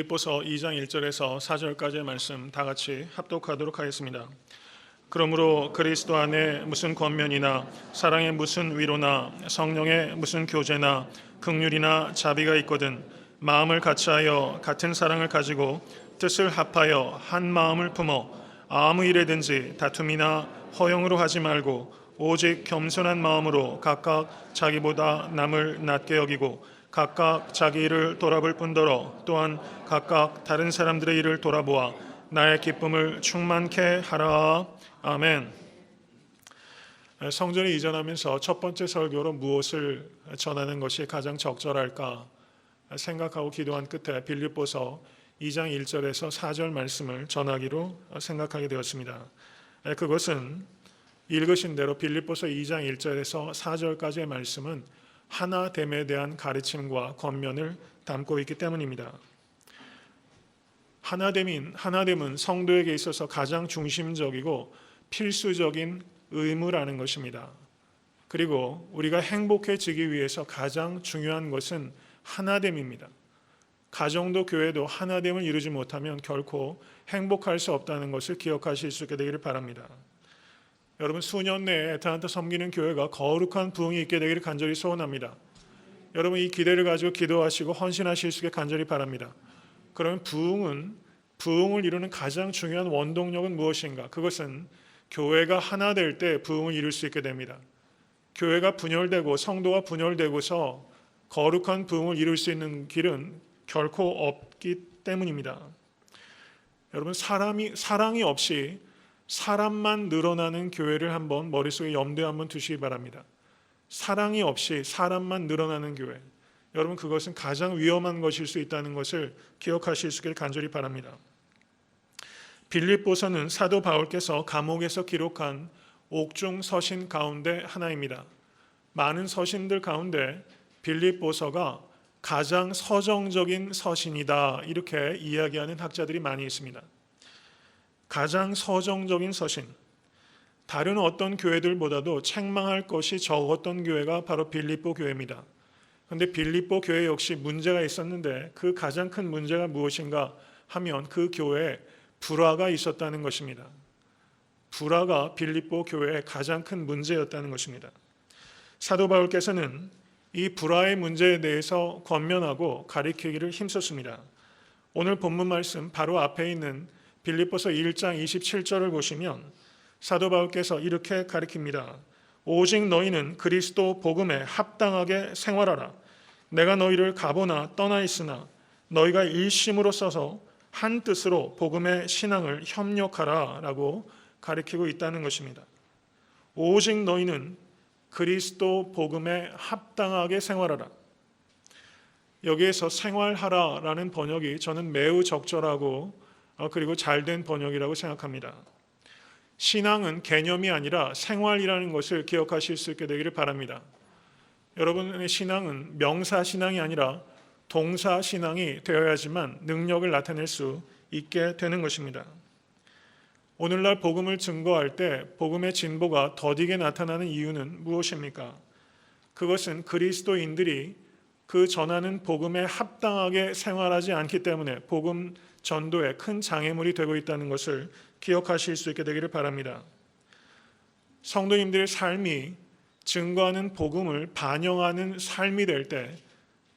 빌립보서 2장 1절에서 4절까지의 말씀 다 같이 합독하도록 하겠습니다. 그러므로 그리스도 안에 무슨 권면이나 사랑의 무슨 위로나 성령의 무슨 교제나 긍휼이나 자비가 있거든 마음을 같이하여 같은 사랑을 가지고 뜻을 합하여 한 마음을 품어 아무 일에든지 다툼이나 허용으로 하지 말고 오직 겸손한 마음으로 각각 자기보다 남을 낮게 여기고 각각 자기 일을 돌아볼 뿐더러 또한 각각 다른 사람들의 일을 돌아보아 나의 기쁨을 충만케 하라. 아멘. 성전에 이전하면서 첫 번째 설교로 무엇을 전하는 것이 가장 적절할까 생각하고 기도한 끝에 빌립보서 2장 1절에서 4절 말씀을 전하기로 생각하게 되었습니다. 그것은 읽으신 대로 빌립보서 2장 1절에서 4절까지의 말씀은 하나됨에 대한 가르침과 권면을 담고 있기 때문입니다. 하나됨은 성도에게 있어서 가장 중심적이고 필수적인 의무라는 것입니다. 그리고 우리가 행복해지기 위해서 가장 중요한 것은 하나됨입니다. 가정도 교회도 하나됨을 이루지 못하면 결코 행복할 수 없다는 것을 기억하실 수 있게 되기를 바랍니다. 여러분, 수년 내에 애타한테 섬기는 교회가 거룩한 부흥이 있게 되기를 간절히 소원합니다. 여러분, 이 기대를 가지고 기도하시고 헌신하실 수 있게 간절히 바랍니다. 그러면 부흥을 이루는 가장 중요한 원동력은 무엇인가? 그것은 교회가 하나 될 때 부흥을 이룰 수 있게 됩니다. 교회가 분열되고 성도가 분열되고서 거룩한 부흥을 이룰 수 있는 길은 결코 없기 때문입니다. 여러분, 사랑이 없이 사람만 늘어나는 교회를 한번 머릿속에 염두에 한번 두시기 바랍니다. 사랑이 없이 사람만 늘어나는 교회, 여러분, 그것은 가장 위험한 것일 수 있다는 것을 기억하실 수 있기를 간절히 바랍니다. 빌립보서는 사도 바울께서 감옥에서 기록한 옥중 서신 가운데 하나입니다. 많은 서신들 가운데 빌립보서가 가장 서정적인 서신이다, 이렇게 이야기하는 학자들이 많이 있습니다. 가장 서정적인 서신, 다른 어떤 교회들보다도 책망할 것이 적었던 교회가 바로 빌립보 교회입니다. 그런데 빌립보 교회 역시 문제가 있었는데 그 가장 큰 문제가 무엇인가 하면 그 교회에 불화가 있었다는 것입니다. 불화가 빌립보 교회의 가장 큰 문제였다는 것입니다. 사도 바울께서는 이 불화의 문제에 대해서 권면하고 가리키기를 힘썼습니다. 오늘 본문 말씀 바로 앞에 있는 빌립보서 1장 27절을 보시면 사도 바울께서 이렇게 가리킵니다. 오직 너희는 그리스도 복음에 합당하게 생활하라. 내가 너희를 가보나 떠나 있으나 너희가 일심으로 써서 한 뜻으로 복음의 신앙을 협력하라 라고 가리키고 있다는 것입니다. 오직 너희는 그리스도 복음에 합당하게 생활하라. 여기에서 생활하라 라는 번역이 저는 매우 적절하고 그리고 잘된 번역이라고 생각합니다. 신앙은 개념이 아니라 생활이라는 것을 기억하실 수 있게 되기를 바랍니다. 여러분의 신앙은 명사 신앙이 아니라 동사 신앙이 되어야지만 능력을 나타낼 수 있게 되는 것입니다. 오늘날 복음을 증거할 때 복음의 진보가 더디게 나타나는 이유는 무엇입니까? 그것은 그리스도인들이 그 전하는 복음에 합당하게 생활하지 않기 때문에 복음 전도에 큰 장애물이 되고 있다는 것을 기억하실 수 있게 되기를 바랍니다. 성도님들의 삶이 증거하는 복음을 반영하는 삶이 될 때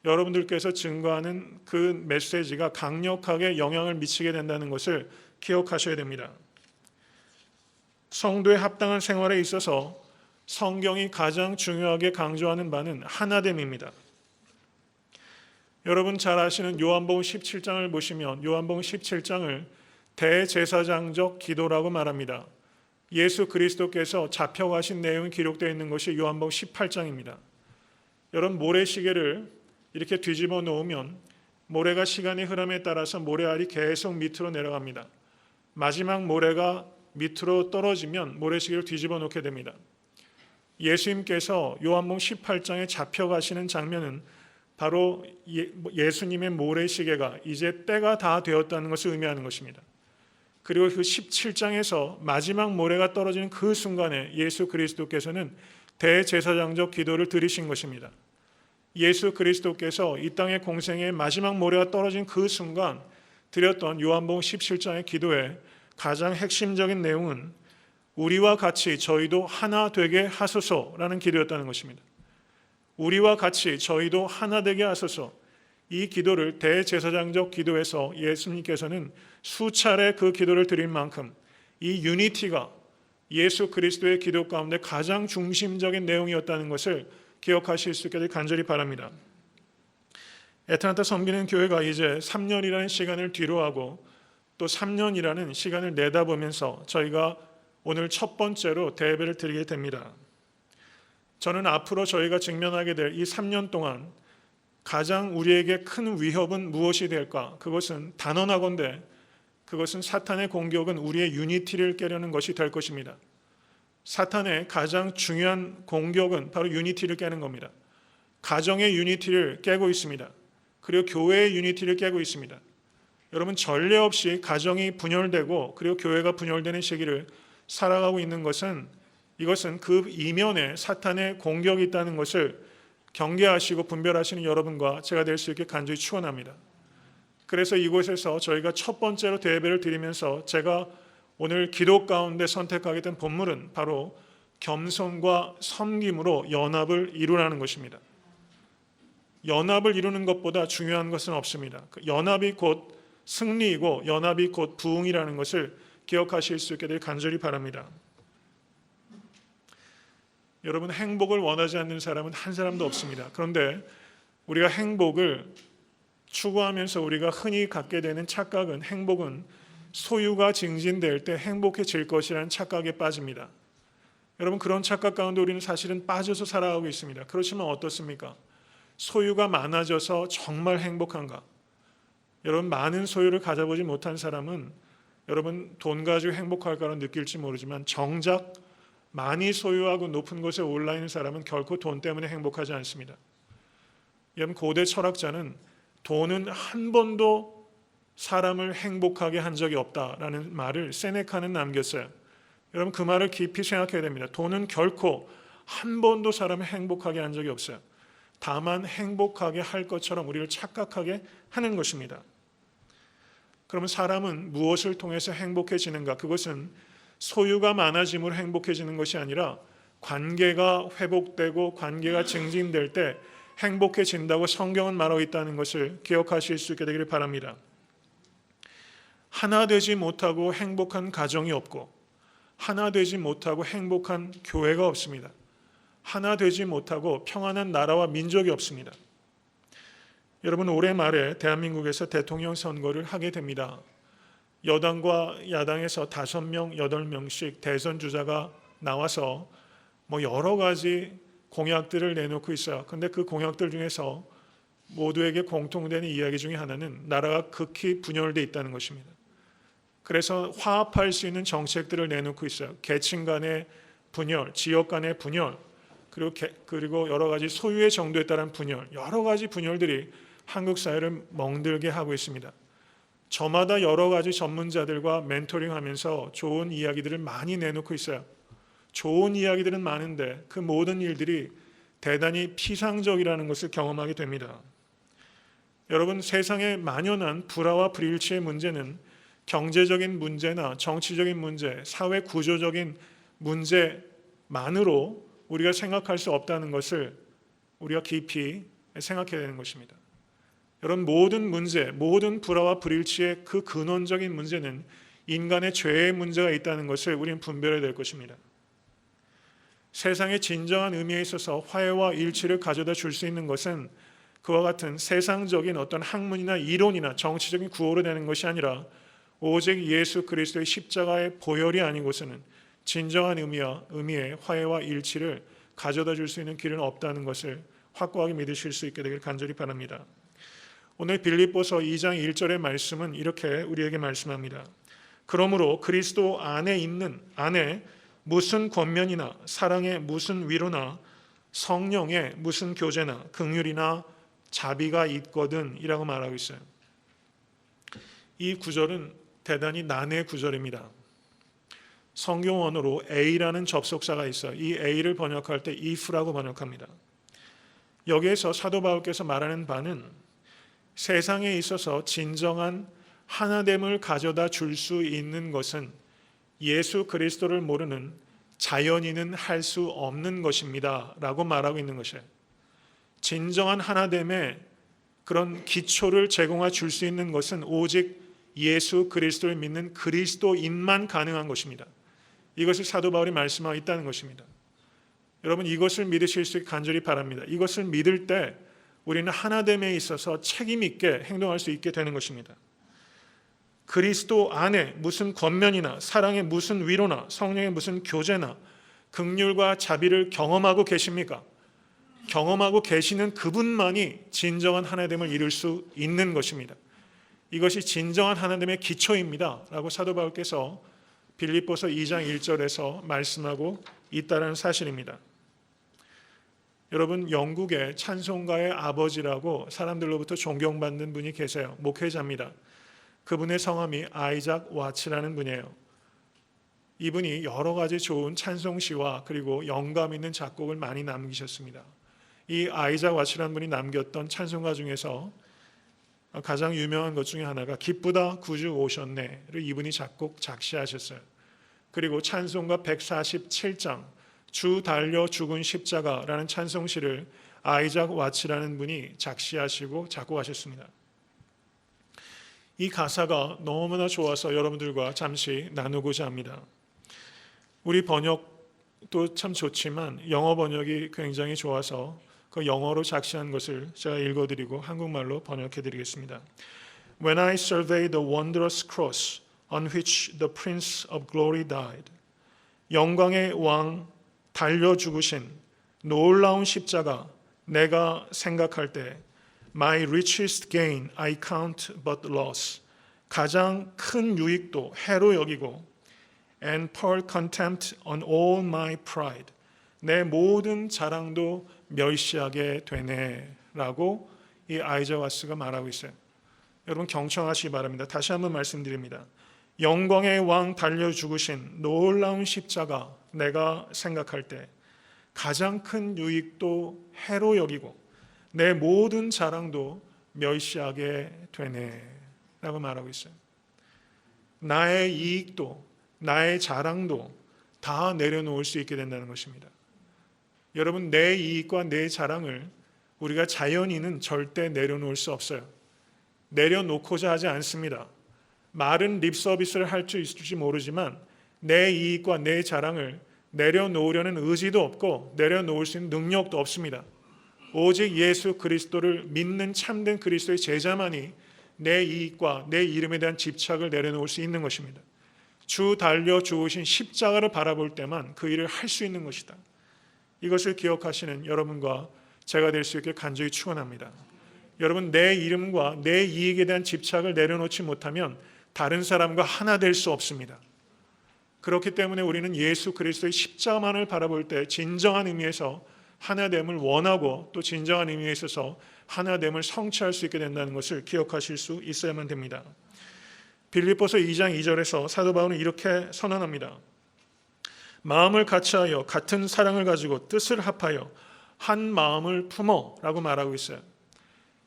여러분들께서 증거하는 그 메시지가 강력하게 영향을 미치게 된다는 것을 기억하셔야 됩니다. 성도의 합당한 생활에 있어서 성경이 가장 중요하게 강조하는 바는 하나됨입니다. 여러분 잘 아시는 요한복음 17장을 보시면 요한복음 17장을 대제사장적 기도라고 말합니다. 예수 그리스도께서 잡혀가신 내용이 기록되어 있는 것이 요한복음 18장입니다. 여러분, 모래시계를 이렇게 뒤집어 놓으면 모래가 시간의 흐름에 따라서 모래알이 계속 밑으로 내려갑니다. 마지막 모래가 밑으로 떨어지면 모래시계를 뒤집어 놓게 됩니다. 예수님께서 요한복음 18장에 잡혀가시는 장면은 바로 예수님의 모래시계가 이제 때가 다 되었다는 것을 의미하는 것입니다. 그리고 그 17장에서 마지막 모래가 떨어지는 그 순간에 예수 그리스도께서는 대제사장적 기도를 드리신 것입니다. 예수 그리스도께서 이 땅의 공생의 마지막 모래가 떨어진 그 순간 드렸던 요한복음 17장의 기도의 가장 핵심적인 내용은 우리와 같이 저희도 하나 되게 하소서라는 기도였다는 것입니다. 우리와 같이 저희도 하나 되게 하소서. 이 기도를 대제사장적 기도에서 예수님께서는 수차례 그 기도를 드릴 만큼 이 유니티가 예수 그리스도의 기도 가운데 가장 중심적인 내용이었다는 것을 기억하실 수 있기를 간절히 바랍니다. 애타한테 섬기는 교회가 이제 3년이라는 시간을 뒤로하고 또 3년이라는 시간을 내다보면서 저희가 오늘 첫 번째로 대예배를 드리게 됩니다. 저는 앞으로 저희가 직면하게 될 이 3년 동안 가장 우리에게 큰 위협은 무엇이 될까? 그것은 단언하건대 그것은 사탄의 공격은 우리의 유니티를 깨려는 것이 될 것입니다. 사탄의 가장 중요한 공격은 바로 유니티를 깨는 겁니다. 가정의 유니티를 깨고 있습니다. 그리고 교회의 유니티를 깨고 있습니다. 여러분, 전례 없이 가정이 분열되고 그리고 교회가 분열되는 시기를 살아가고 있는 것은 이것은 그 이면에 사탄의 공격이 있다는 것을 경계하시고 분별하시는 여러분과 제가 될 수 있게 간절히 축원합니다. 그래서 이곳에서 저희가 첫 번째로 대예배를 드리면서 제가 오늘 기도 가운데 선택하게 된 본물은 바로 겸손과 섬김으로 연합을 이루라는 것입니다. 연합을 이루는 것보다 중요한 것은 없습니다. 연합이 곧 승리이고 연합이 곧 부흥이라는 것을 기억하실 수 있게 될 간절히 바랍니다. 여러분, 행복을 원하지 않는 사람은 한 사람도 없습니다. 그런데 우리가 행복을 추구하면서 우리가 흔히 갖게 되는 착각은 행복은 소유가 증진될 때 행복해질 것이라는 착각에 빠집니다. 여러분, 그런 착각 가운데 우리는 사실은 빠져서 살아가고 있습니다. 그렇지만 어떻습니까? 소유가 많아져서 정말 행복한가? 여러분, 많은 소유를 가져보지 못한 사람은 여러분 돈 가지고 행복할까로 느낄지 모르지만 정작 많이 소유하고 높은 곳에 올라 있는 사람은 결코 돈 때문에 행복하지 않습니다. 여러분, 고대 철학자는 돈은 한 번도 사람을 행복하게 한 적이 없다라는 말을 세네카는 남겼어요. 여러분, 그 말을 깊이 생각해야 됩니다. 돈은 결코 한 번도 사람을 행복하게 한 적이 없어요. 다만 행복하게 할 것처럼 우리를 착각하게 하는 것입니다. 그러면 사람은 무엇을 통해서 행복해지는가? 그것은 소유가 많아짐으로 행복해지는 것이 아니라 관계가 회복되고 관계가 증진될 때 행복해진다고 성경은 말하고 있다는 것을 기억하실 수 있게 되기를 바랍니다. 하나 되지 못하고 행복한 가정이 없고 하나 되지 못하고 행복한 교회가 없습니다. 하나 되지 못하고 평안한 나라와 민족이 없습니다. 여러분, 올해 말에 대한민국에서 대통령 선거를 하게 됩니다. 여당과 야당에서 5명, 8명씩 대선 주자가 나와서 여러 가지 공약들을 내놓고 있어요. 그런데 그 공약들 중에서 모두에게 공통되는 이야기 중에 하나는 나라가 극히 분열되어 있다는 것입니다. 그래서 화합할 수 있는 정책들을 내놓고 있어요. 계층 간의 분열, 지역 간의 분열, 그리고 여러 가지 소유의 정도에 따른 분열, 여러 가지 분열들이 한국 사회를 멍들게 하고 있습니다. 저마다 여러 가지 전문자들과 멘토링하면서 좋은 이야기들을 많이 내놓고 있어요. 좋은 이야기들은 많은데 그 모든 일들이 대단히 피상적이라는 것을 경험하게 됩니다. 여러분, 세상에 만연한 불화와 불일치의 문제는 경제적인 문제나 정치적인 문제, 사회 구조적인 문제만으로 우리가 생각할 수 없다는 것을 우리가 깊이 생각해야 되는 것입니다. 여러분, 모든 문제, 모든 불화와 불일치의 그 근원적인 문제는 인간의 죄의 문제가 있다는 것을 우리는 분별해야 될 것입니다. 세상의 진정한 의미에 있어서 화해와 일치를 가져다 줄 수 있는 것은 그와 같은 세상적인 어떤 학문이나 이론이나 정치적인 구호로 되는 것이 아니라 오직 예수 그리스도의 십자가의 보혈이 아니고서는 진정한 의미의 화해와 일치를 가져다 줄 수 있는 길은 없다는 것을 확고하게 믿으실 수 있게 되길 간절히 바랍니다. 오늘 빌립보서 2장 1절의 말씀은 이렇게 우리에게 말씀합니다. 그러므로 그리스도 안에 무슨 권면이나 사랑의 무슨 위로나 성령의 무슨 교제나 긍휼이나 자비가 있거든 이라고 말하고 있어요. 이 구절은 대단히 난해 구절입니다. 성경 원어로 A라는 접속사가 있어요. 이 A를 번역할 때 if라고 번역합니다. 여기에서 사도 바울께서 말하는 바는 세상에 있어서 진정한 하나됨을 가져다 줄 수 있는 것은 예수 그리스도를 모르는 자연인은 할 수 없는 것입니다 라고 말하고 있는 것이에요. 진정한 하나됨의 그런 기초를 제공해 줄 수 있는 것은 오직 예수 그리스도를 믿는 그리스도인만 가능한 것입니다. 이것을 사도 바울이 말씀하고 있다는 것입니다. 여러분, 이것을 믿으실 수 있게 간절히 바랍니다. 이것을 믿을 때 우리는 하나됨에 있어서 책임 있게 행동할 수 있게 되는 것입니다. 그리스도 안에 무슨 권면이나 사랑의 무슨 위로나 성령의 무슨 교제나 긍휼과 자비를 경험하고 계십니까? 경험하고 계시는 그분만이 진정한 하나됨을 이룰 수 있는 것입니다. 이것이 진정한 하나됨의 기초입니다 라고 사도 바울께서 빌립보서 2장 1절에서 말씀하고 있다는 사실입니다. 여러분, 영국의 찬송가의 아버지라고 사람들로부터 존경받는 분이 계세요. 목회자입니다. 그분의 성함이 아이작 와츠라는 분이에요. 이분이 여러 가지 좋은 찬송시와 그리고 영감 있는 작곡을 많이 남기셨습니다. 이 아이작 와츠라는 분이 남겼던 찬송가 중에서 가장 유명한 것 중에 하나가 기쁘다 구주 오셨네를 이분이 작시하셨어요. 그리고 찬송가 147장 주 달려 죽은 십자가라는 찬송시를 아이작 와츠라는 분이 작시하시고 작곡하셨습니다. 이 가사가 너무나 좋아서 여러분들과 잠시 나누고자 합니다. 우리 번역도 참 좋지만 영어 번역이 굉장히 좋아서 그 영어로 작시한 것을 제가 읽어드리고 한국말로 번역해드리겠습니다. When I survey the wondrous cross on which the Prince of Glory died, 영광의 왕 달려 죽으신 놀라운 십자가 내가 생각할 때 My richest gain I count but loss, 가장 큰 유익도 해로 여기고 and pour contempt on all my pride, 내 모든 자랑도 멸시하게 되네 라고 이 아이작 와츠가 말하고 있어요. 여러분 경청하시기 바랍니다. 다시 한번 말씀드립니다. 영광의 왕 달려 죽으신 놀라운 십자가 내가 생각할 때 가장 큰 유익도 해로 여기고 내 모든 자랑도 멸시하게 되네 라고 말하고 있어요. 나의 이익도 나의 자랑도 다 내려놓을 수 있게 된다는 것입니다. 여러분, 내 이익과 내 자랑을 우리가 자연인은 절대 내려놓을 수 없어요. 내려놓고자 하지 않습니다. 말은 립 서비스를 할 수 있을지 모르지만 내 이익과 내 자랑을 내려놓으려는 의지도 없고 내려놓을 수 있는 능력도 없습니다. 오직 예수 그리스도를 믿는 참된 그리스도의 제자만이 내 이익과 내 이름에 대한 집착을 내려놓을 수 있는 것입니다. 주 달려 죽으신 십자가를 바라볼 때만 그 일을 할 수 있는 것이다. 이것을 기억하시는 여러분과 제가 될 수 있게 간절히 축원합니다. 여러분, 내 이름과 내 이익에 대한 집착을 내려놓지 못하면 다른 사람과 하나 될 수 없습니다. 그렇기 때문에 우리는 예수 그리스도의 십자가만을 바라볼 때 진정한 의미에서 하나됨을 원하고 또 진정한 의미에 있어서 하나됨을 성취할 수 있게 된다는 것을 기억하실 수 있어야만 됩니다. 빌립보서 2장 2절에서 사도 바울은 이렇게 선언합니다. 마음을 같이하여 같은 사랑을 가지고 뜻을 합하여 한 마음을 품어 라고 말하고 있어요.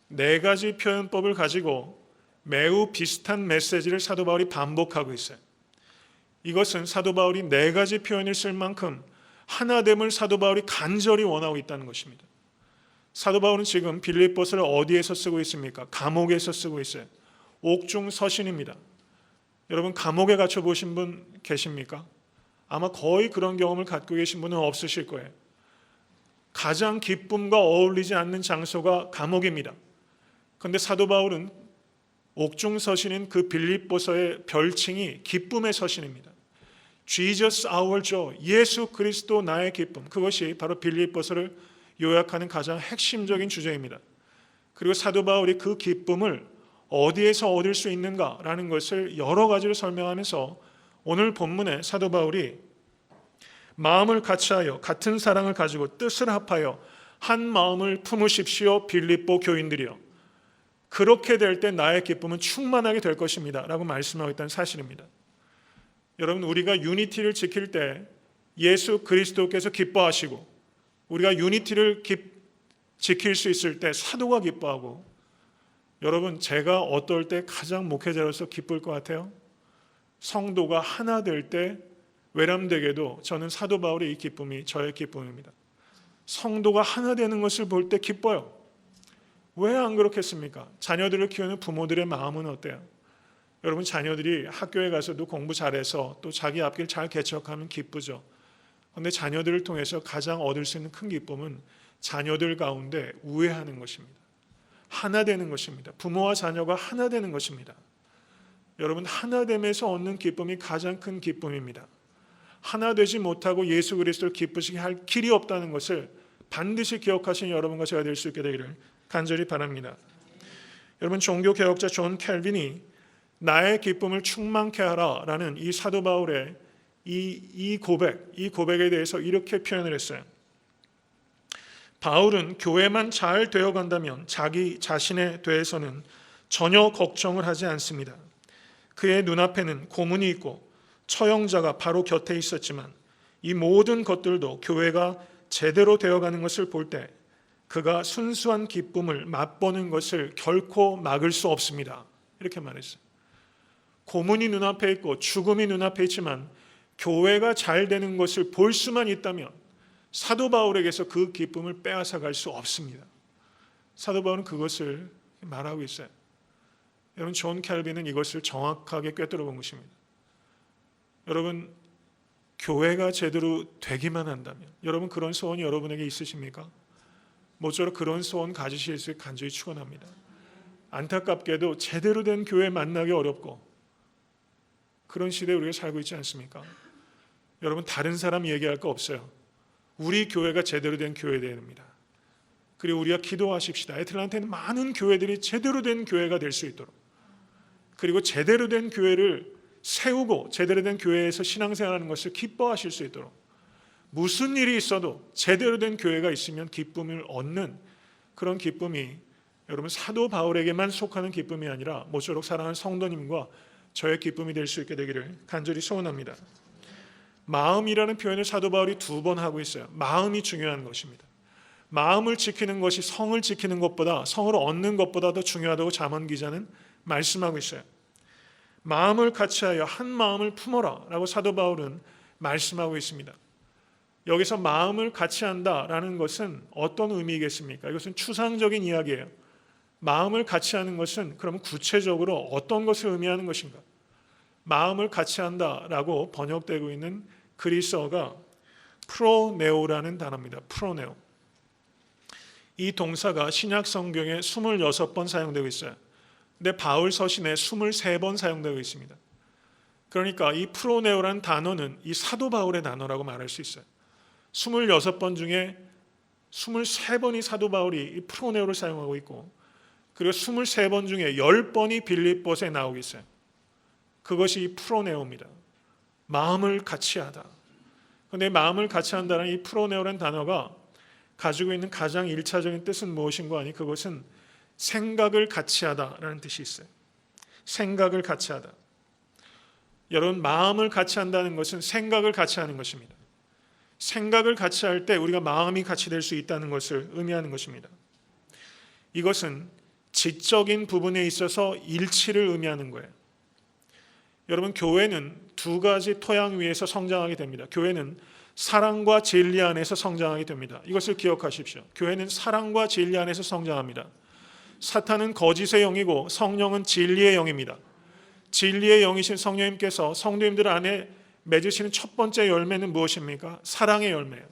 네 가지 표현법을 가지고 매우 비슷한 메시지를 사도 바울이 반복하고 있어요. 이것은 사도 바울이 네 가지 표현을 쓸 만큼 하나됨을 사도 바울이 간절히 원하고 있다는 것입니다. 사도 바울은 지금 빌립보서를 어디에서 쓰고 있습니까? 감옥에서 쓰고 있어요. 옥중 서신입니다. 여러분, 감옥에 갇혀 보신 분 계십니까? 아마 거의 그런 경험을 갖고 계신 분은 없으실 거예요. 가장 기쁨과 어울리지 않는 장소가 감옥입니다. 그런데 사도 바울은 옥중 서신인 그 빌립보서의 별칭이 기쁨의 서신입니다. Jesus our joy, 예수 그리스도 나의 기쁨, 그것이 바로 빌립보서를 요약하는 가장 핵심적인 주제입니다. 그리고 사도 바울이 그 기쁨을 어디에서 얻을 수 있는가라는 것을 여러 가지로 설명하면서 오늘 본문에 사도 바울이 마음을 같이하여 같은 사랑을 가지고 뜻을 합하여 한 마음을 품으십시오 빌립보 교인들이여, 그렇게 될 때 나의 기쁨은 충만하게 될 것입니다 라고 말씀하고 있다는 사실입니다. 여러분, 우리가 유니티를 지킬 때 예수 그리스도께서 기뻐하시고 우리가 유니티를 지킬 수 있을 때 사도가 기뻐하고 여러분, 제가 어떨 때 가장 목회자로서 기쁠 것 같아요? 성도가 하나 될 때 외람되게도 저는 사도 바울의 이 기쁨이 저의 기쁨입니다. 성도가 하나 되는 것을 볼 때 기뻐요. 왜 안 그렇겠습니까? 자녀들을 키우는 부모들의 마음은 어때요? 여러분, 자녀들이 학교에 가서도 공부 잘해서 또 자기 앞길 잘 개척하면 기쁘죠. 그런데 자녀들을 통해서 가장 얻을 수 있는 큰 기쁨은 자녀들 가운데 우애하는 것입니다. 하나 되는 것입니다. 부모와 자녀가 하나 되는 것입니다. 여러분, 하나됨에서 얻는 기쁨이 가장 큰 기쁨입니다. 하나 되지 못하고 예수 그리스도를 기쁘시게 할 길이 없다는 것을 반드시 기억하신 여러분과 제가 될 수 있게 되기를 간절히 바랍니다. 여러분, 종교개혁자 존 켈빈이 나의 기쁨을 충만케 하라라는 이 사도 바울의 이 고백에 대해서 이렇게 표현을 했어요. 바울은 교회만 잘 되어간다면 자기 자신에 대해서는 전혀 걱정을 하지 않습니다. 그의 눈앞에는 고문이 있고 처형자가 바로 곁에 있었지만 이 모든 것들도 교회가 제대로 되어가는 것을 볼 때 그가 순수한 기쁨을 맛보는 것을 결코 막을 수 없습니다. 이렇게 말했어요. 고문이 눈앞에 있고 죽음이 눈앞에 있지만 교회가 잘 되는 것을 볼 수만 있다면 사도 바울에게서 그 기쁨을 빼앗아 갈 수 없습니다. 사도 바울은 그것을 말하고 있어요. 여러분, 존 켈빈은 이것을 정확하게 꿰뚫어 본 것입니다. 여러분, 교회가 제대로 되기만 한다면, 여러분 그런 소원이 여러분에게 있으십니까? 모쪼록 그런 소원 가지실 수 있게 간절히 축원합니다. 안타깝게도 제대로 된 교회 만나기 어렵고 그런 시대에 우리가 살고 있지 않습니까? 여러분, 다른 사람 얘기할 거 없어요. 우리 교회가 제대로 된 교회가 됩니다. 그리고 우리가 기도하십시다. 애틀랜타에는 많은 교회들이 제대로 된 교회가 될 수 있도록, 그리고 제대로 된 교회를 세우고 제대로 된 교회에서 신앙생활하는 것을 기뻐하실 수 있도록, 무슨 일이 있어도 제대로 된 교회가 있으면 기쁨을 얻는 그런 기쁨이 여러분 사도 바울에게만 속하는 기쁨이 아니라 모쪼록 사랑하는 성도님과 저의 기쁨이 될 수 있게 되기를 간절히 소원합니다. 마음이라는 표현을 사도 바울이 2번 하고 있어요. 마음이 중요한 것입니다. 마음을 지키는 것이 성을 지키는 것보다, 성을 얻는 것보다 더 중요하다고 잠언 기자는 말씀하고 있어요. 마음을 같이하여 한 마음을 품어라 라고 사도 바울은 말씀하고 있습니다. 여기서 마음을 같이한다라는 것은 어떤 의미겠습니까? 이것은 추상적인 이야기예요. 마음을 같이하는 것은 그러면 구체적으로 어떤 것을 의미하는 것인가? 마음을 같이한다라고 번역되고 있는 그리스어가 프로네오라는 단어입니다. 프로네오. 이 동사가 신약 성경에 26번 사용되고 있어요. 근데 바울 서신에 23번 사용되고 있습니다. 그러니까 이 프로네오라는 단어는 이 사도 바울의 단어라고 말할 수 있어요. 26번 중에 23번이 사도 바울이 이 프로네오를 사용하고 있고, 그리고 23번 중에 10번이 빌립보서에 나오고 있어요. 그것이 이 프로네오입니다. 마음을 같이하다. 그런데 마음을 같이한다는 이 프로네오라는 단어가 가지고 있는 가장 1차적인 뜻은 무엇인가 하니 그것은 생각을 같이하다라는 뜻이 있어요. 생각을 같이하다. 여러분, 마음을 같이한다는 것은 생각을 같이하는 것입니다. 생각을 같이할 때 우리가 마음이 같이 될 수 있다는 것을 의미하는 것입니다. 이것은 지적인 부분에 있어서 일치를 의미하는 거예요. 여러분, 교회는 2가지 토양 위에서 성장하게 됩니다. 교회는 사랑과 진리 안에서 성장하게 됩니다. 이것을 기억하십시오. 교회는 사랑과 진리 안에서 성장합니다. 사탄은 거짓의 영이고 성령은 진리의 영입니다. 진리의 영이신 성령님께서 성도님들 안에 맺으시는 첫 번째 열매는 무엇입니까? 사랑의 열매예요.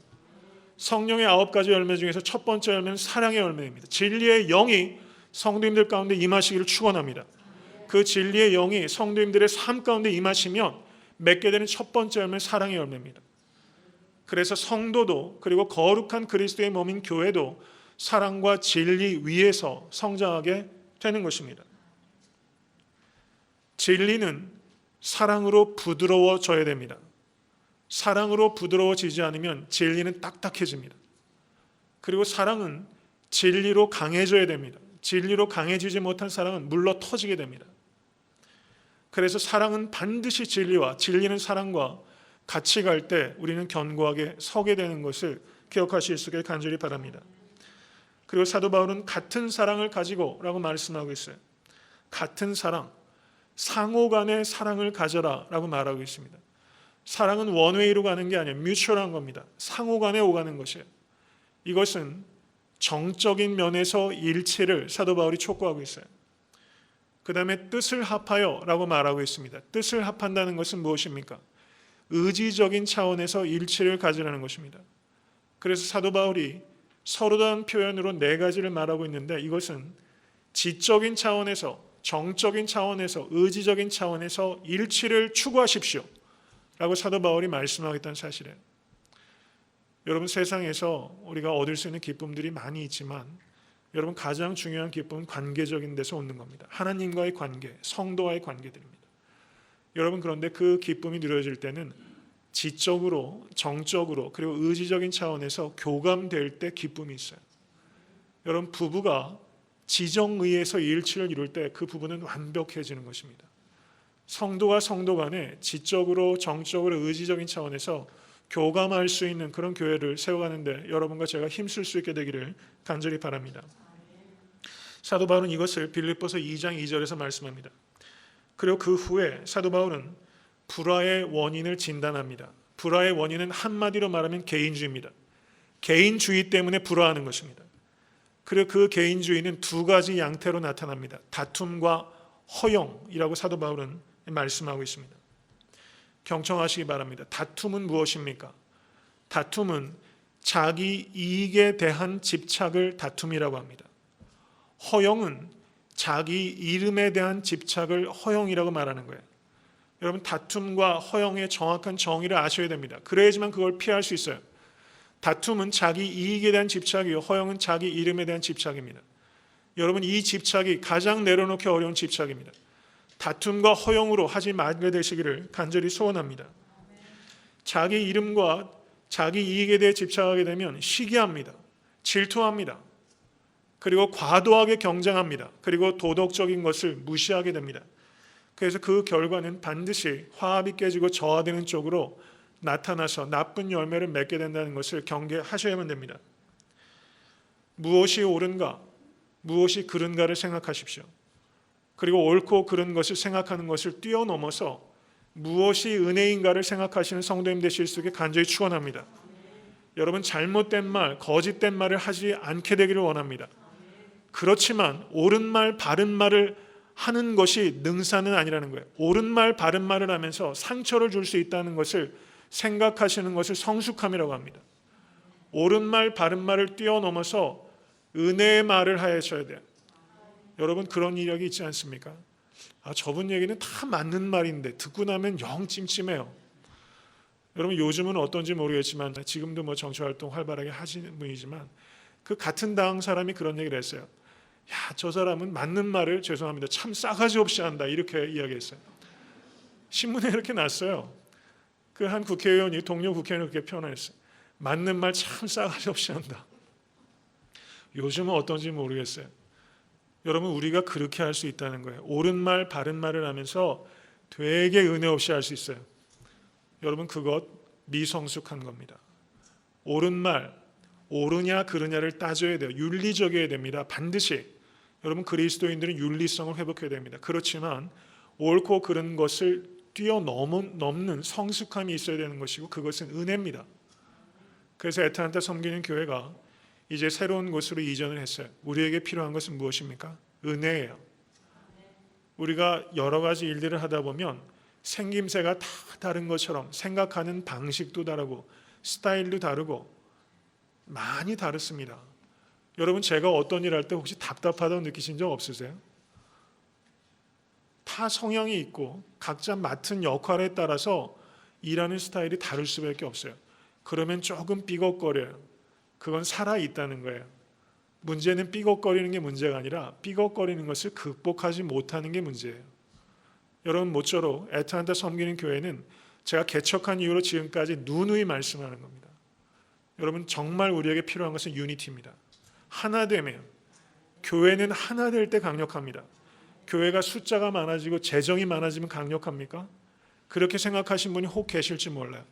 성령의 9가지 열매 중에서 첫 번째 열매는 사랑의 열매입니다. 진리의 영이 성도님들 가운데 임하시기를 축원합니다. 그 진리의 영이 성도님들의 삶 가운데 임하시면 맺게 되는 첫 번째 열매는 사랑의 열매입니다. 그래서 성도도, 그리고 거룩한 그리스도의 몸인 교회도 사랑과 진리 위에서 성장하게 되는 것입니다. 진리는 사랑으로 부드러워져야 됩니다. 사랑으로 부드러워지지 않으면 진리는 딱딱해집니다. 그리고 사랑은 진리로 강해져야 됩니다. 진리로 강해지지 못한 사랑은 물러 터지게 됩니다. 그래서 사랑은 반드시 진리와, 진리는 사랑과 같이 갈 때 우리는 견고하게 서게 되는 것을 기억하실 수 있게 간절히 바랍니다. 그리고 사도 바울은 같은 사랑을 가지고 라고 말씀하고 있어요. 같은 사랑, 상호 간의 사랑을 가져라 라고 말하고 있습니다. 사랑은 원웨이로 가는 게 아니에요. 뮤추얼한 겁니다. 상호 간에 오가는 것이에요. 이것은 정적인 면에서 일치를 사도 바울이 촉구하고 있어요. 그 다음에 뜻을 합하여 라고 말하고 있습니다. 뜻을 합한다는 것은 무엇입니까? 의지적인 차원에서 일치를 가지라는 것입니다. 그래서 사도 바울이 서로 다른 표현으로 네 가지를 말하고 있는데 이것은 지적인 차원에서, 정적인 차원에서, 의지적인 차원에서 일치를 추구하십시오 라고 사도 바울이 말씀하고 있다는 사실이에요. 여러분, 세상에서 우리가 얻을 수 있는 기쁨들이 많이 있지만 여러분, 가장 중요한 기쁨은 관계적인 데서 오는 겁니다. 하나님과의 관계, 성도와의 관계들입니다. 여러분, 그런데 그 기쁨이 누려질 때는 지적으로, 정적으로, 그리고 의지적인 차원에서 교감될 때 기쁨이 있어요. 여러분, 부부가 지정의에서 일치를 이룰 때 그 부부는 완벽해지는 것입니다. 성도와 성도 간에 지적으로, 정적으로, 의지적인 차원에서 교감할 수 있는 그런 교회를 세워가는데 여러분과 제가 힘쓸 수 있게 되기를 간절히 바랍니다. 사도 바울은 이것을 빌립보서 2장 2절에서 말씀합니다. 그리고 그 후에 사도 바울은 불화의 원인을 진단합니다. 불화의 원인은 한마디로 말하면 개인주의입니다. 개인주의 때문에 불화하는 것입니다. 그리고 그 개인주의는 두 가지 양태로 나타납니다. 다툼과 허용이라고 사도 바울은 말씀하고 있습니다. 경청하시기 바랍니다. 다툼은 무엇입니까? 다툼은 자기 이익에 대한 집착을 다툼이라고 합니다. 허용은 자기 이름에 대한 집착을 허용이라고 말하는 거예요. 여러분, 다툼과 허용의 정확한 정의를 아셔야 됩니다. 그래야지만 그걸 피할 수 있어요. 다툼은 자기 이익에 대한 집착이요, 허용은 자기 이름에 대한 집착입니다. 여러분, 이 집착이 가장 내려놓기 어려운 집착입니다. 다툼과 허용으로 하지 말게 되시기를 간절히 소원합니다. 자기 이름과 자기 이익에 대해 집착하게 되면 시기합니다. 질투합니다. 그리고 과도하게 경쟁합니다. 그리고 도덕적인 것을 무시하게 됩니다. 그래서 그 결과는 반드시 화합이 깨지고 저하되는 쪽으로 나타나서 나쁜 열매를 맺게 된다는 것을 경계하셔야만 됩니다. 무엇이 옳은가, 무엇이 그른가를 생각하십시오. 그리고 옳고 그른 것을 생각하는 것을 뛰어넘어서 무엇이 은혜인가를 생각하시는 성도님 되실 수 있게 간절히 축원합니다. 여러분, 잘못된 말, 거짓된 말을 하지 않게 되기를 원합니다. 그렇지만 옳은 말, 바른 말을 하는 것이 능사는 아니라는 거예요. 옳은 말, 바른 말을 하면서 상처를 줄 수 있다는 것을 생각하시는 것을 성숙함이라고 합니다. 옳은 말, 바른 말을 뛰어넘어서 은혜의 말을 하셔야 돼요. 여러분, 그런 이력이 있지 않습니까? 저분 얘기는 다 맞는 말인데 듣고 나면 영 찜찜해요. 여러분, 요즘은 어떤지 모르겠지만 지금도 정치활동 활발하게 하시는 분이지만 그 같은 당 사람이 그런 얘기를 했어요. 저 사람은 맞는 말을, 죄송합니다, 참 싸가지 없이 한다, 이렇게 이야기했어요. 신문에 이렇게 났어요. 그 한 국회의원이, 동료 국회의원이 그렇게 표현했어요. 맞는 말 참 싸가지 없이 한다. 요즘은 어떤지 모르겠어요. 여러분, 우리가 그렇게 할 수 있다는 거예요. 옳은 말, 바른 말을 하면서 되게 은혜 없이 할 수 있어요. 여러분, 그것 미성숙한 겁니다. 옳은 말, 옳으냐 그르냐를 따져야 돼요. 윤리적이어야 됩니다. 반드시. 여러분, 그리스도인들은 윤리성을 회복해야 됩니다. 그렇지만 옳고 그른 것을 뛰어넘는 성숙함이 있어야 되는 것이고, 그것은 은혜입니다. 그래서 애타한테 섬기는 교회가 이제 새로운 곳으로 이전을 했어요. 우리에게 필요한 것은 무엇입니까? 은혜예요. 우리가 여러 가지 일들을 하다 보면 생김새가 다 다른 것처럼 생각하는 방식도 다르고 스타일도 다르고 많이 다릅니다. 여러분, 제가 어떤 일 할 때 혹시 답답하다고 느끼신 적 없으세요? 다 성향이 있고 각자 맡은 역할에 따라서 일하는 스타일이 다를 수밖에 없어요. 그러면 조금 삐걱거려요. 그건 살아있다는 거예요. 문제는 삐걱거리는 게 문제가 아니라 삐걱거리는 것을 극복하지 못하는 게 문제예요. 여러분, 모쪼록 애타한테 섬기는 교회는 제가 개척한 이후로 지금까지 누누이 말씀하는 겁니다. 여러분, 정말 우리에게 필요한 것은 유니티입니다. 하나됨이에요. 교회는 하나 될 때 강력합니다. 교회가 숫자가 많아지고 재정이 많아지면 강력합니까? 그렇게 생각하신 분이 혹 계실지 몰라요.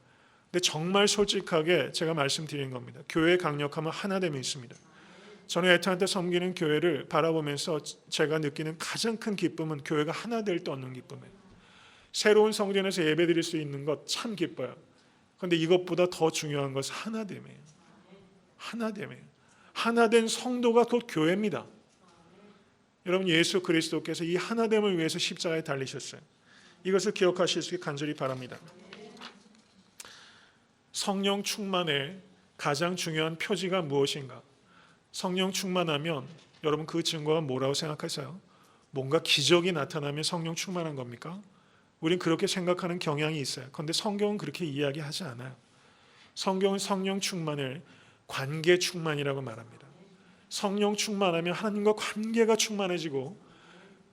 근데 정말 솔직하게 제가 말씀드리는 겁니다. 교회의 강력함은 하나됨이 있습니다. 저는 애타한테 섬기는 교회를 바라보면서 제가 느끼는 가장 큰 기쁨은 교회가 하나 될 때 얻는 기쁨이에요. 새로운 성전에서 예배드릴 수 있는 것 참 기뻐요. 그런데 이것보다 더 중요한 것은 하나됨이에요. 하나됨이에요. 하나된 성도가 곧 교회입니다. 여러분, 예수 그리스도께서 이 하나됨을 위해서 십자가에 달리셨어요. 이것을 기억하실 수 있게 간절히 바랍니다. 성령 충만의 가장 중요한 표지가 무엇인가? 성령 충만하면 여러분 그 증거가 뭐라고 생각하세요? 뭔가 기적이 나타나면 성령 충만한 겁니까? 우린 그렇게 생각하는 경향이 있어요. 그런데 성경은 그렇게 이야기하지 않아요. 성경은 성령 충만을 관계 충만이라고 말합니다. 성령 충만하면 하나님과 관계가 충만해지고,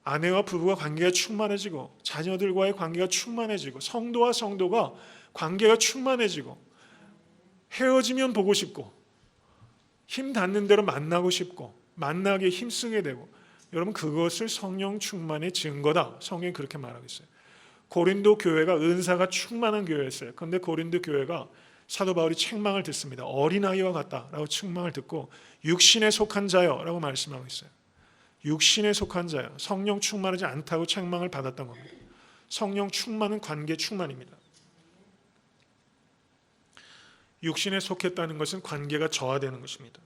아내와 부부가 관계가 충만해지고, 자녀들과의 관계가 충만해지고, 성도와 성도가 관계가 충만해지고, 헤어지면 보고 싶고, 힘 닿는 대로 만나고 싶고, 만나기에 힘쓰게 되고, 여러분 그것을 성령 충만의 증거다. 성경이 그렇게 말하고 있어요. 고린도 교회가 은사가 충만한 교회였어요. 그런데 고린도 교회가 사도 바울이 책망을 듣습니다. 어린아이와 같다라고 책망을 듣고 육신에 속한 자여 라고 말씀하고 있어요. 육신에 속한 자여, 성령 충만하지 않다고 책망을 받았던 겁니다. 성령 충만은 관계 충만입니다. 육신에 속했다는 것은 관계가 저하되는 것입니다.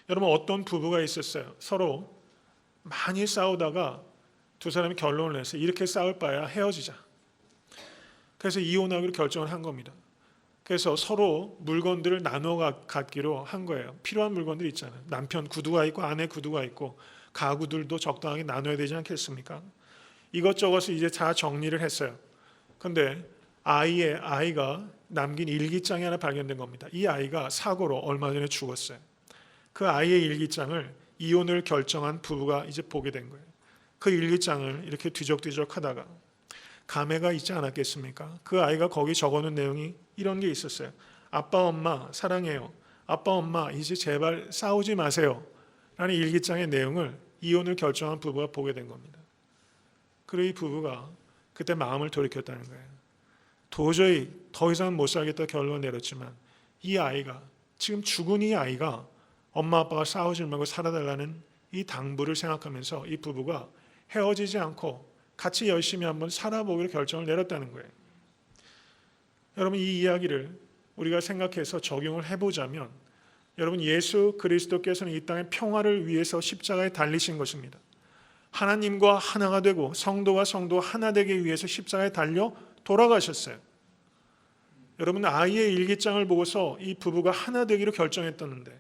여러분, 어떤 부부가 있었어요. 서로 많이 싸우다가 두 사람이 결론을 냈어요. 이렇게 싸울 바에야 헤어지자. 그래서 이혼하기로 결정을 한 겁니다. 그래서 서로 물건들을 나눠 갖기로 한 거예요. 필요한 물건들 있잖아요. 남편 구두가 있고 아내 구두가 있고 가구들도 적당하게 나눠야 되지 않겠습니까? 이것저것을 이제 다 정리를 했어요. 그런데 아이가 남긴 일기장이 하나 발견된 겁니다. 이 아이가 사고로 얼마 전에 죽었어요. 그 아이의 일기장을 이혼을 결정한 부부가 이제 보게 된 거예요. 그 일기장을 이렇게 뒤적뒤적 하다가 감회가 있지 않았겠습니까? 그 아이가 거기 적어놓은 내용이 이런 게 있었어요. 아빠 엄마 사랑해요. 아빠 엄마 이제 제발 싸우지 마세요. 라는 일기장의 내용을 이혼을 결정한 부부가 보게 된 겁니다. 그리고 이 부부가 그때 마음을 돌이켰다는 거예요. 도저히 더 이상 못 살겠다 결론을 내렸지만 이 아이가, 지금 죽은 이 아이가 엄마 아빠가 싸우지 말고 살아달라는 이 당부를 생각하면서 이 부부가 헤어지지 않고 같이 열심히 한번 살아보기로 결정을 내렸다는 거예요. 여러분, 이 이야기를 우리가 생각해서 적용을 해보자면, 여러분 예수 그리스도께서는 이 땅의 평화를 위해서 십자가에 달리신 것입니다. 하나님과 하나가 되고 성도와 성도 하나 되기 위해서 십자가에 달려 돌아가셨어요. 여러분, 아이의 일기장을 보고서 이 부부가 하나 되기로 결정했다는데,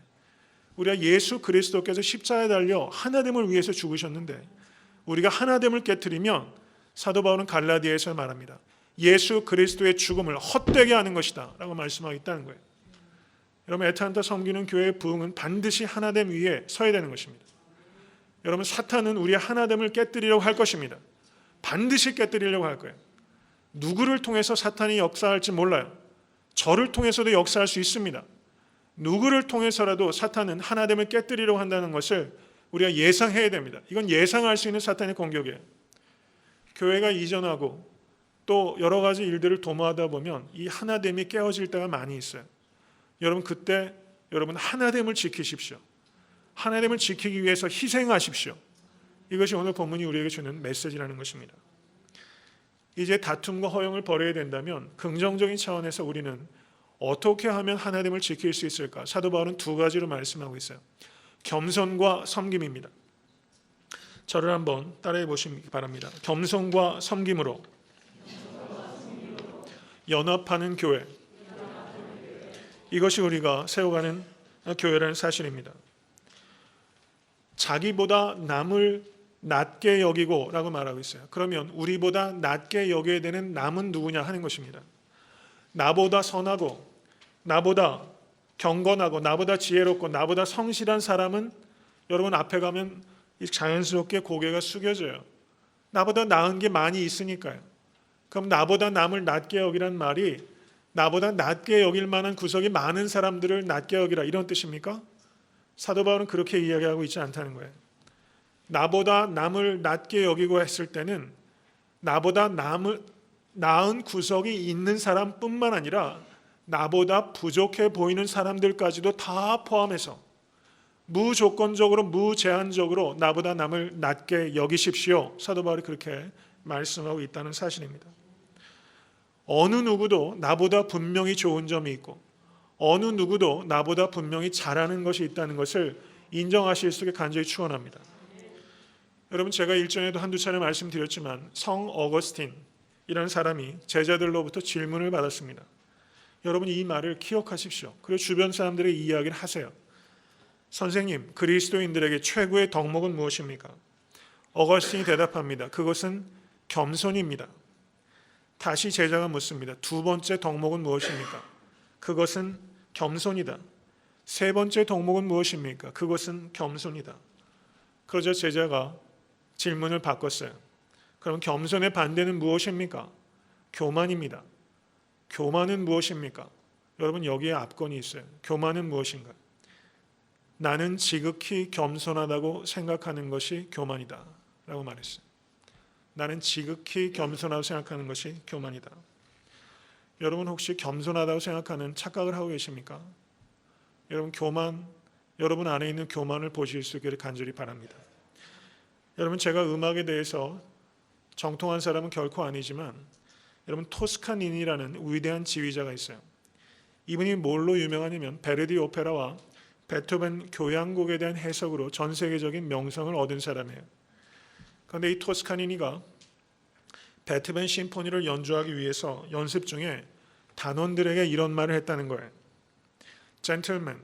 우리가 예수 그리스도께서 십자가에 달려 하나됨을 위해서 죽으셨는데, 우리가 하나됨을 깨트리면 사도 바울은 갈라디아에서 말합니다. 예수 그리스도의 죽음을 헛되게 하는 것이다 라고 말씀하고 있다는 거예요. 여러분, 애타한테 섬기는 교회의 부흥은 반드시 하나됨 위에 서야 되는 것입니다. 여러분, 사탄은 우리의 하나됨을 깨뜨리려고 할 것입니다. 반드시 깨뜨리려고 할 거예요. 누구를 통해서 사탄이 역사할지 몰라요. 저를 통해서도 역사할 수 있습니다. 누구를 통해서라도 사탄은 하나됨을 깨뜨리려고 한다는 것을 우리가 예상해야 됩니다. 이건 예상할 수 있는 사탄의 공격이에요. 교회가 이전하고 또 여러 가지 일들을 도모하다 보면 이 하나됨이 깨어질 때가 많이 있어요. 여러분, 그때 여러분 하나됨을 지키십시오. 하나됨을 지키기 위해서 희생하십시오. 이것이 오늘 본문이 우리에게 주는 메시지라는 것입니다. 이제 다툼과 허용을 버려야 된다면 긍정적인 차원에서 우리는 어떻게 하면 하나됨을 지킬 수 있을까? 사도 바울은 두 가지로 말씀하고 있어요. 겸손과 섬김입니다. 저를 한번 따라해 보시기 바랍니다. 겸손과 섬김으로 연합하는 교회. 이것이 우리가 세워가는 교회라는 사실입니다. 자기보다 남을 낮게 여기고 라고 말하고 있어요. 그러면 우리보다 낮게 여겨야 되는 남은 누구냐 하는 것입니다. 나보다 선하고 나보다 경건하고 나보다 지혜롭고 나보다 성실한 사람은 여러분 앞에 가면 자연스럽게 고개가 숙여져요. 나보다 나은 게 많이 있으니까요. 그럼 나보다 남을 낮게 여기란 말이 나보다 낮게 여길 만한 구석이 많은 사람들을 낮게 여기라 이런 뜻입니까? 사도 바울은 그렇게 이야기하고 있지 않다는 거예요. 나보다 남을 낮게 여기고 했을 때는 나보다 나은 구석이 있는 사람뿐만 아니라 나보다 부족해 보이는 사람들까지도 다 포함해서 무조건적으로 무제한적으로 나보다 남을 낮게 여기십시오. 사도 바울이 그렇게 말씀하고 있다는 사실입니다. 어느 누구도 나보다 분명히 좋은 점이 있고 어느 누구도 나보다 분명히 잘하는 것이 있다는 것을 인정하실 수 있게 간절히 축원합니다. 여러분, 제가 일전에도 한두 차례 말씀드렸지만 성 어거스틴이라는 사람이 제자들로부터 질문을 받았습니다. 여러분, 이 말을 기억하십시오. 그리고 주변 사람들의 이야기를 하세요. 선생님, 그리스도인들에게 최고의 덕목은 무엇입니까? 어거스틴이 대답합니다. 그것은 겸손입니다. 다시 제자가 묻습니다. 두 번째 덕목은 무엇입니까? 그것은 겸손이다. 세 번째 덕목은 무엇입니까? 그것은 겸손이다. 그러자 제자가 질문을 바꿨어요. 그럼 겸손의 반대는 무엇입니까? 교만입니다. 교만은 무엇입니까? 여러분, 여기에 압권이 있어요. 교만은 무엇인가? 나는 지극히 겸손하다고 생각하는 것이 교만이다 라고 말했어요. 나는 지극히 겸손하다고 생각하는 것이 교만이다. 여러분, 혹시 겸손하다고 생각하는 착각을 하고 계십니까? 여러분, 여러분 안에 있는 교만을 보실 수 있기를 간절히 바랍니다. 여러분, 제가 음악에 대해서 정통한 사람은 결코 아니지만 여러분, 토스카니니라는 위대한 지휘자가 있어요. 이분이 뭘로 유명하냐면 베르디 오페라와 베토벤 교향곡에 대한 해석으로 전 세계적인 명성을 얻은 사람이에요. 그런데 이 토스카니니가 베토벤 심포니를 연주하기 위해서 연습 중에 단원들에게 이런 말을 했다는 거예요. Gentlemen,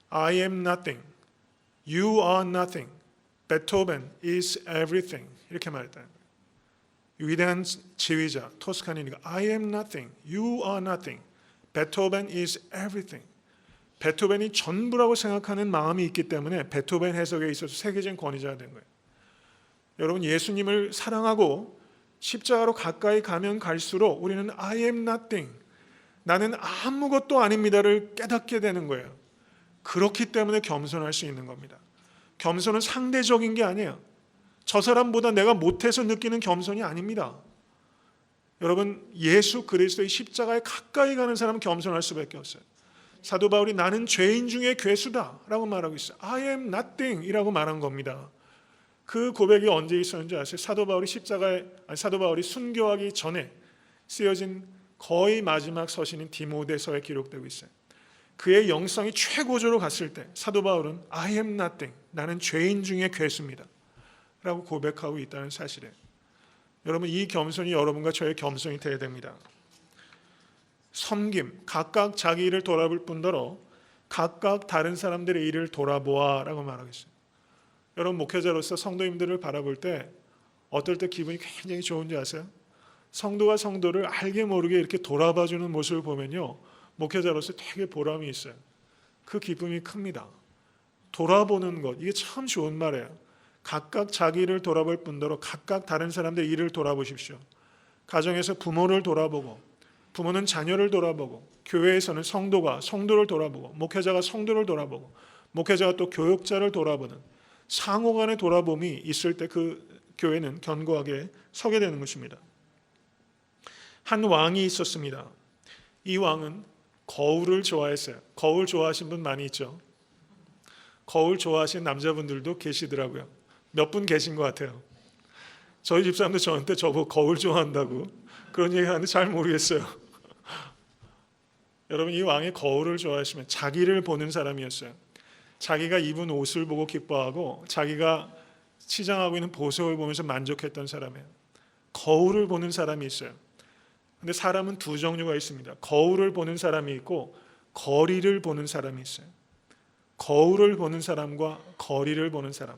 I am nothing. You are nothing. Beethoven is everything. 이렇게 말했다는 거예요. 위대한 지휘자 토스카니니가 I am nothing. You are nothing. Beethoven is everything. 베토벤이 전부라고 생각하는 마음이 있기 때문에 베토벤 해석에 있어서 세계적인 권위자가 된 거예요. 여러분, 예수님을 사랑하고 십자가로 가까이 가면 갈수록 우리는 I am nothing, 나는 아무것도 아닙니다를 깨닫게 되는 거예요. 그렇기 때문에 겸손할 수 있는 겁니다. 겸손은 상대적인 게 아니에요. 저 사람보다 내가 못해서 느끼는 겸손이 아닙니다. 여러분, 예수 그리스도의 십자가에 가까이 가는 사람은 겸손할 수밖에 없어요. 사도 바울이 나는 죄인 중에 괴수다 라고 말하고 있어요. I am nothing 이라고 말한 겁니다. 그 고백이 언제 있었는지 아세요? 사도 바울이 순교하기 전에 쓰여진 거의 마지막 서신인 디모데서에 기록되고 있어요. 그의 영성이 최고조로 갔을 때 사도 바울은 I am nothing, 나는 죄인 중에 괴수입니다 라고 고백하고 있다는 사실이에요. 여러분, 이 겸손이 여러분과 저의 겸손이 되어야 됩니다. 섬김, 각각 자기 일을 돌아볼 뿐더러 각각 다른 사람들의 일을 돌아보아 라고 말하고 있어요. 여러분, 목회자로서 성도님들을 바라볼 때 어떨 때 기분이 굉장히 좋은지 아세요? 성도가 성도를 알게 모르게 이렇게 돌아봐주는 모습을 보면요, 목회자로서 되게 보람이 있어요. 그 기쁨이 큽니다. 돌아보는 것, 이게 참 좋은 말이에요. 각각 자기 일을 돌아볼 뿐더러 각각 다른 사람들의 일을 돌아보십시오. 가정에서 부모를 돌아보고, 부모는 자녀를 돌아보고, 교회에서는 성도가 성도를 돌아보고, 목회자가 성도를 돌아보고, 목회자가 또 교육자를 돌아보는 상호간의 돌아봄이 있을 때 그 교회는 견고하게 서게 되는 것입니다. 한 왕이 있었습니다. 이 왕은 거울을 좋아했어요. 거울 좋아하시는 분 많이 있죠. 거울 좋아하시는 남자분들도 계시더라고요. 몇 분 계신 것 같아요. 저희 집사람도 저한테 저보고 거울 좋아한다고 그런 얘기 하는데 잘 모르겠어요. 여러분, 이 왕이 거울을 좋아하시면 자기를 보는 사람이었어요. 자기가 입은 옷을 보고 기뻐하고 자기가 치장하고 있는 보석을 보면서 만족했던 사람이에요. 거울을 보는 사람이 있어요. 근데 사람은 두 종류가 있습니다. 거울을 보는 사람이 있고 거리를 보는 사람이 있어요. 거울을 보는 사람과 거리를 보는 사람,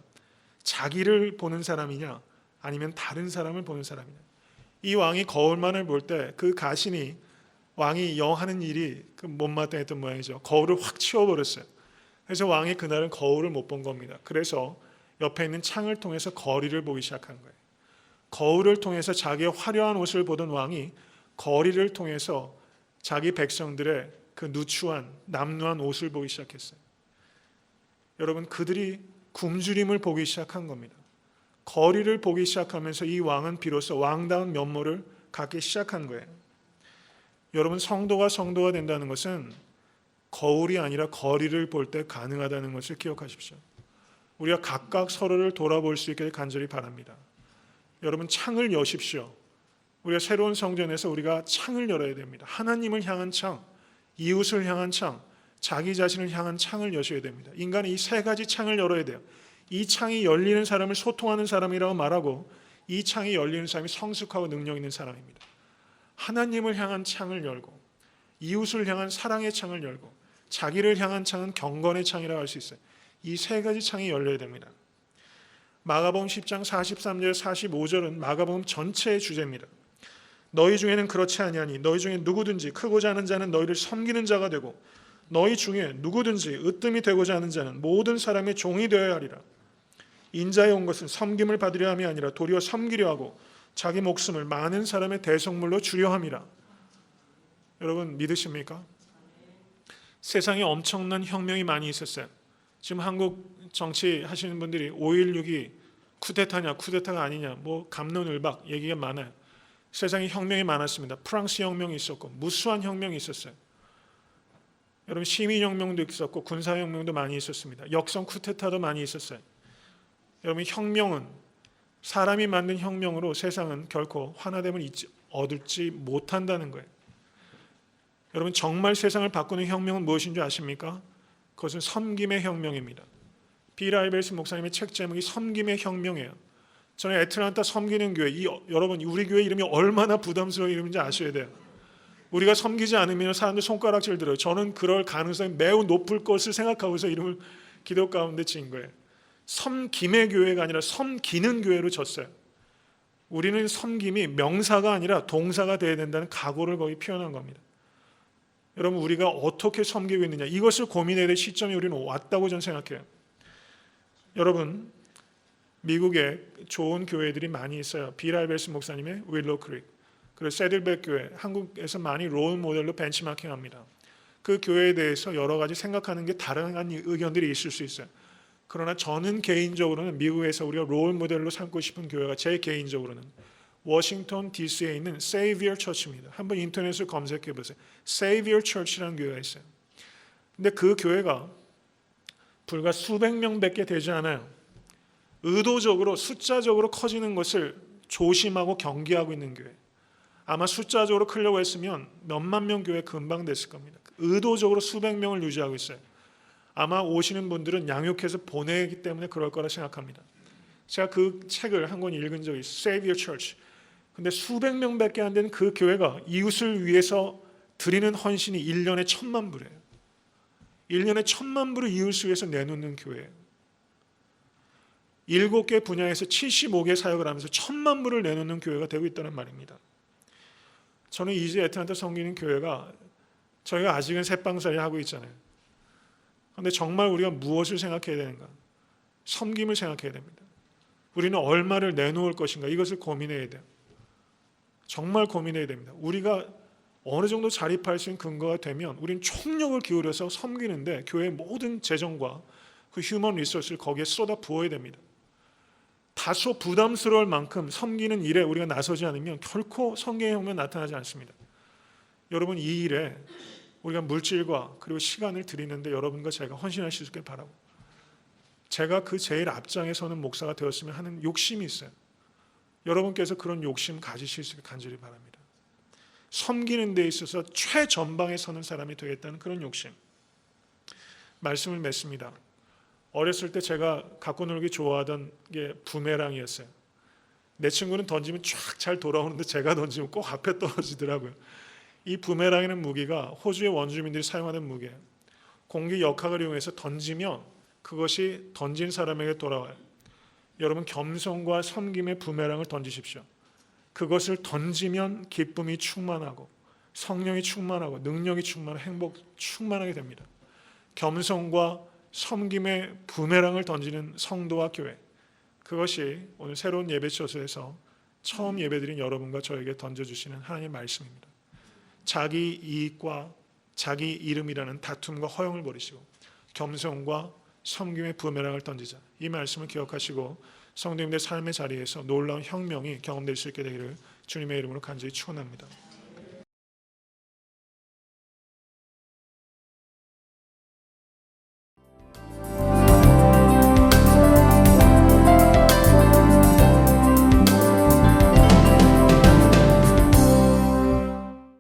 자기를 보는 사람이냐 아니면 다른 사람을 보는 사람이냐. 이 왕이 거울만을 볼 때 그 가신이 왕이 하는 일이 못마땅했던 모양이죠. 거울을 확 치워버렸어요. 그래서 왕이 그날은 거울을 못 본 겁니다. 그래서 옆에 있는 창을 통해서 거리를 보기 시작한 거예요. 거울을 통해서 자기의 화려한 옷을 보던 왕이 거리를 통해서 자기 백성들의 그 누추한 남루한 옷을 보기 시작했어요. 여러분, 그들이 굶주림을 보기 시작한 겁니다. 거리를 보기 시작하면서 이 왕은 비로소 왕다운 면모를 갖기 시작한 거예요. 여러분, 성도가 된다는 것은 거울이 아니라 거리를 볼 때 가능하다는 것을 기억하십시오. 우리가 각각 서로를 돌아볼 수 있게 간절히 바랍니다. 여러분, 창을 여십시오. 우리가 새로운 성전에서 우리가 창을 열어야 됩니다. 하나님을 향한 창, 이웃을 향한 창, 자기 자신을 향한 창을 여셔야 됩니다. 인간은 이 세 가지 창을 열어야 돼요. 이 창이 열리는 사람을 소통하는 사람이라고 말하고, 이 창이 열리는 사람이 성숙하고 능력 있는 사람입니다. 하나님을 향한 창을 열고, 이웃을 향한 사랑의 창을 열고, 자기를 향한 창은 경건의 창이라고 할 수 있어요. 이 세 가지 창이 열려야 됩니다. 마가복음 10장 43절 45절은 마가복음 전체의 주제입니다. 너희 중에는 그렇지 아니하니 너희 중에 누구든지 크고자 하는 자는 너희를 섬기는 자가 되고, 너희 중에 누구든지 으뜸이 되고자 하는 자는 모든 사람의 종이 되어야 하리라. 인자에 온 것은 섬김을 받으려 함이 아니라 도리어 섬기려 하고 자기 목숨을 많은 사람의 대속물로 주려 함이라. 여러분, 믿으십니까? 세상에 엄청난 혁명이 많이 있었어요. 지금 한국 정치 하시는 분들이 5.16이 쿠데타냐 쿠데타가 아니냐 뭐 갑론을박 얘기가 많아요. 세상에 혁명이 많았습니다. 프랑스 혁명이 있었고 무수한 혁명이 있었어요. 여러분, 시민혁명도 있었고 군사혁명도 많이 있었습니다. 역성 쿠데타도 많이 있었어요. 여러분, 혁명은 사람이 만든 혁명으로 세상은 결코 하나됨을 얻지 못한다는 거예요. 여러분, 정말 세상을 바꾸는 혁명은 무엇인 줄 아십니까? 그것은 섬김의 혁명입니다. 빌 하이벨스 목사님의 책 제목이 섬김의 혁명이에요. 저는 애틀란타 섬기는 교회, 여러분 우리 교회 이름이 얼마나 부담스러운 이름인지 아셔야 돼요. 우리가 섬기지 않으면 사람들 손가락질 들어요. 저는 그럴 가능성이 매우 높을 것을 생각하고서 이름을 기도 가운데 지은 거예요. 섬김의 교회가 아니라 섬기는 교회로 졌어요. 우리는 섬김이 명사가 아니라 동사가 되어야 된다는 각오를 거기 표현한 겁니다. 여러분, 우리가 어떻게 섬기고 있느냐, 이것을 고민해야 될 시점이 우리는 왔다고 저는 생각해요. 여러분, 미국에 좋은 교회들이 많이 있어요. 빌 하이벨스 목사님의 윌로우 크릭, 그리고 세들백 교회, 한국에서 많이 롤 모델로 벤치마킹합니다. 그 교회에 대해서 여러 가지 생각하는 게 다양한 의견들이 있을 수 있어요. 그러나 저는 개인적으로는 미국에서 우리가 롤 모델로 삼고 싶은 교회가, 제 개인적으로는 워싱턴 DC에 있는 세이비어 처치입니다. 한번 인터넷을 검색해 보세요. 세이비어 처치라는 교회가 있어요. 근데 그 교회가 불과 수백 명밖에 되지 않아요. 의도적으로 숫자적으로 커지는 것을 조심하고 경계하고 있는 교회. 아마 숫자적으로 크려고 했으면 몇만 명 교회 금방 됐을 겁니다. 의도적으로 수백 명을 유지하고 있어요. 아마 오시는 분들은 양육해서 보내기 때문에 그럴 거라 생각합니다. 제가 그 책을 한 권 읽은 적이 있어요. Save Your Church. 근데 수백 명밖에 안 되는 그 교회가 이웃을 위해서 드리는 헌신이 1년에 1,000만 불이에요. 1년에 1,000만 불을 이웃을 위해서 내놓는 교회예요. 7개 분야에서 75개 사역을 하면서 1,000만 불을 내놓는 교회가 되고 있다는 말입니다. 저는 이제 애틀란타 섬기는 교회가, 저희가 아직은 새빵살이 하고 있잖아요. 그런데 정말 우리가 무엇을 생각해야 되는가? 섬김을 생각해야 됩니다. 우리는 얼마를 내놓을 것인가? 이것을 고민해야 돼요. 정말 고민해야 됩니다. 우리가 어느 정도 자립할 수 있는 근거가 되면 우리는 총력을 기울여서 섬기는데 교회의 모든 재정과 그 휴먼 리소스를 거기에 쏟아 부어야 됩니다. 다소 부담스러울 만큼 섬기는 일에 우리가 나서지 않으면 결코 성경의 혁명은 나타나지 않습니다. 여러분, 이 일에 우리가 물질과 그리고 시간을 드리는데 여러분과 제가 헌신하실 수 있길 바라고, 제가 그 제일 앞장에 서는 목사가 되었으면 하는 욕심이 있어요. 여러분께서 그런 욕심 가지실 수 있길 간절히 바랍니다. 섬기는 데 있어서 최전방에 서는 사람이 되겠다는 그런 욕심. 말씀을 맺습니다. 어렸을 때 제가 갖고 놀기 좋아하던 게 부메랑이었어요. 내 친구는 던지면 쫙 잘 돌아오는데 제가 던지면 꼭 앞에 떨어지더라고요. 이 부메랑이라는 무기가 호주의 원주민들이 사용하는 무기예요. 공기 역학을 이용해서 던지면 그것이 던진 사람에게 돌아와요. 여러분, 겸손과 섬김의 부메랑을 던지십시오. 그것을 던지면 기쁨이 충만하고 성령이 충만하고 능력이 충만하고 행복 충만하게 됩니다. 겸손과 섬김의 부메랑을 던지는 성도와 교회, 그것이 오늘 새로운 예배처소에서 처음 예배드린 여러분과 저에게 던져주시는 하나님의 말씀입니다. 자기 이익과 자기 이름이라는 다툼과 허영을 버리시고 겸손과 섬김의 부메랑을 던지자. 이 말씀을 기억하시고 성도님들의 삶의 자리에서 놀라운 혁명이 경험될 수 있게 되기를 주님의 이름으로 간절히 축원합니다.